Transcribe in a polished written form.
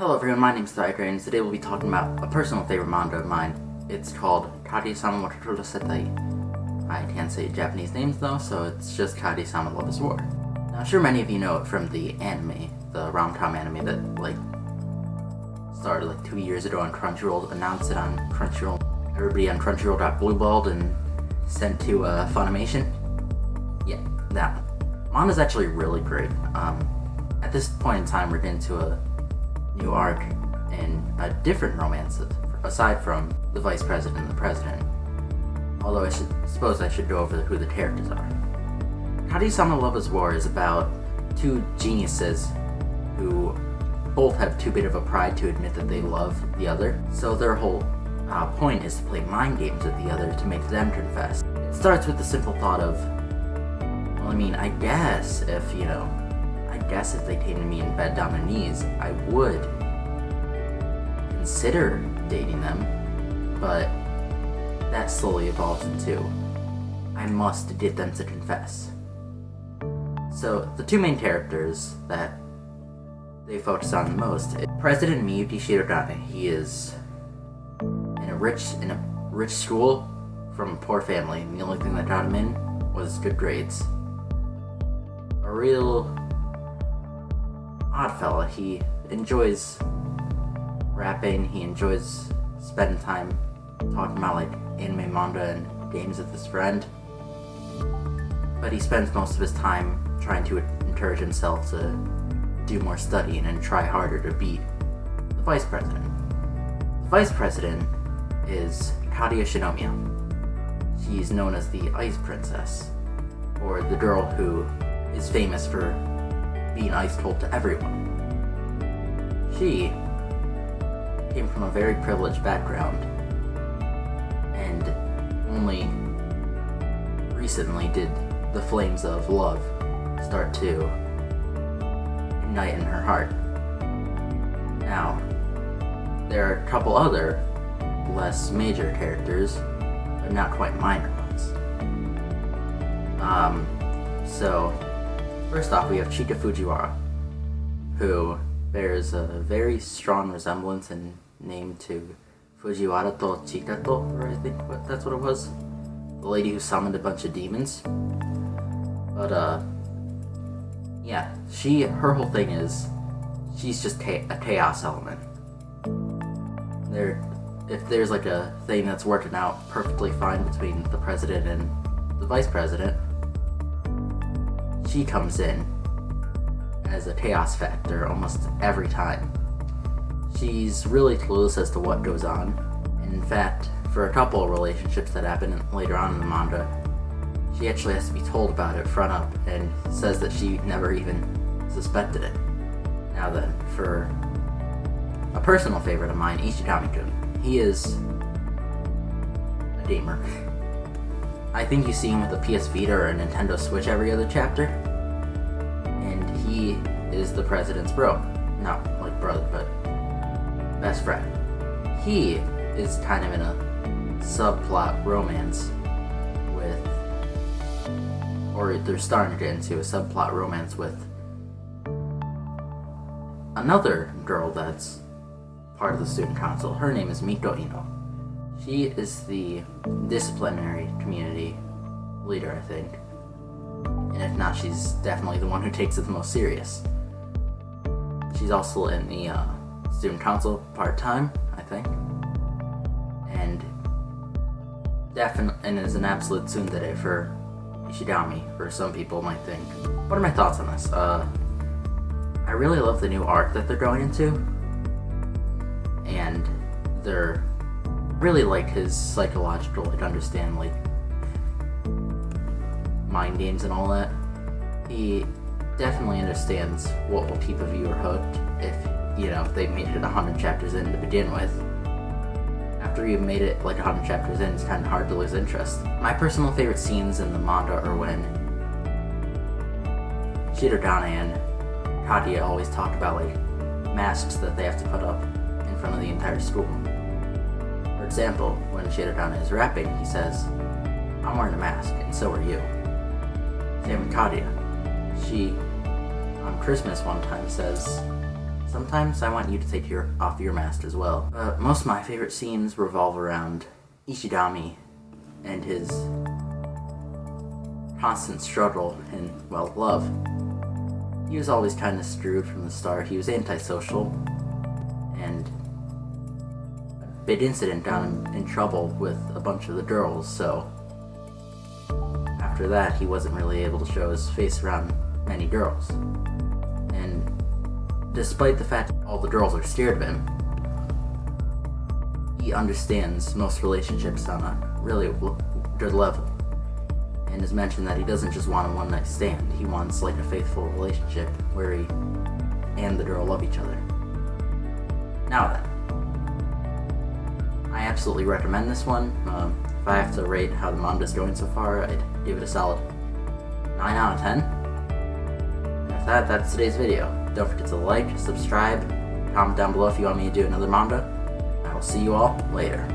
Hello everyone, my name's Thydra, and today we'll be talking about a personal favorite manga of mine. It's called Kaguya-Sama Setai. I can't say Japanese names though, so it's just Kaguya-Sama Love is War. Now I'm sure many of you know it from the anime, the rom-com anime that started 2 years ago on Crunchyroll, announced it on Crunchyroll. Everybody on Crunchyroll got blueballed and sent to Funimation. Yeah, that one. Manga's actually really great. At this point in time, we're getting to a new arc and a different romance aside from the vice president and the president. Although I suppose I should go over who the characters are. Kaguya-Sama Love is War is about two geniuses who both have too big of a pride to admit that they love the other, so their whole point is to play mind games with the other to make them confess. It starts with the simple thought of, well, I guess if they came to me in bed down their knees, I would consider dating them, but that slowly evolves into, I must get them to confess. So the two main characters that they focus on the most is President Miyuki Shirogane. He is in a rich school from a poor family, and the only thing that got him in was good grades. A real odd fella. He enjoys rapping, he enjoys spending time talking about anime, manga, and games with his friend, but he spends most of his time trying to encourage himself to do more studying and try harder to beat the vice president. The vice president is Kaguya Shinomiya. She's known as the Ice Princess, or the girl who is famous for being ice cold to everyone. She came from a very privileged background, and only recently did the flames of love start to ignite in her heart. Now, there are a couple other less major characters, but not quite minor ones. So first off, we have Chica Fujiwara, who bears a very strong resemblance in name to Fujiwara to Chika to, or I think that's what it was. The lady who summoned a bunch of demons. But, yeah, her whole thing is, she's just a chaos element. If there's a thing that's working out perfectly fine between the president and the vice president, she comes in as a chaos factor almost every time. She's really clueless as to what goes on, and in fact, for a couple of relationships that happen later on in the manga, she actually has to be told about it front up and says that she never even suspected it. Now then, for a personal favorite of mine, Ishigami-kun. He is a gamer. I think you see him with a PS Vita or a Nintendo Switch every other chapter, and he is the president's bro. Not brother, but best friend. He is kind of in a subplot romance with, or they're starting to get into a subplot romance with another girl that's part of the student council. Her name is Miko Ino. She is the disciplinary community leader, I think. And if not, she's definitely the one who takes it the most serious. She's also in the student council part-time, I think. And is an absolute tsundere for Ishigami, or some people might think. What are my thoughts on this? I really love the new arc that they're going into. And they're really his psychological, understand mind games and all that. He definitely understands what will keep a viewer hooked if they made it 100 chapters in to begin with. After you've made it 100 chapters in, it's kind of hard to lose interest. My personal favorite scenes in the manga are when Shirogane and Kaguya always talk about masks that they have to put up in front of the entire school. For example, when Shirogane is rapping, he says, "I'm wearing a mask, and so are you." Same with Kaguya. She, on Christmas one time, says sometimes I want you to take off your mask as well. Most of my favorite scenes revolve around Ishidami and his constant struggle in, well, love. He was always kind of screwed from the start. He was antisocial, and a big incident got him in trouble with a bunch of the girls, so after that he wasn't really able to show his face around many girls. And despite the fact that all the girls are scared of him, he understands most relationships on a really good level, and has mentioned that he doesn't just want a one-night stand. He wants like a faithful relationship where he and the girl love each other. Now then, I absolutely recommend this one. If I have to rate how the manga's going so far, I'd give it a solid 9 out of 10. And with that, that's today's video. Don't forget to like, subscribe, comment down below if you want me to do another manga. I will see you all later.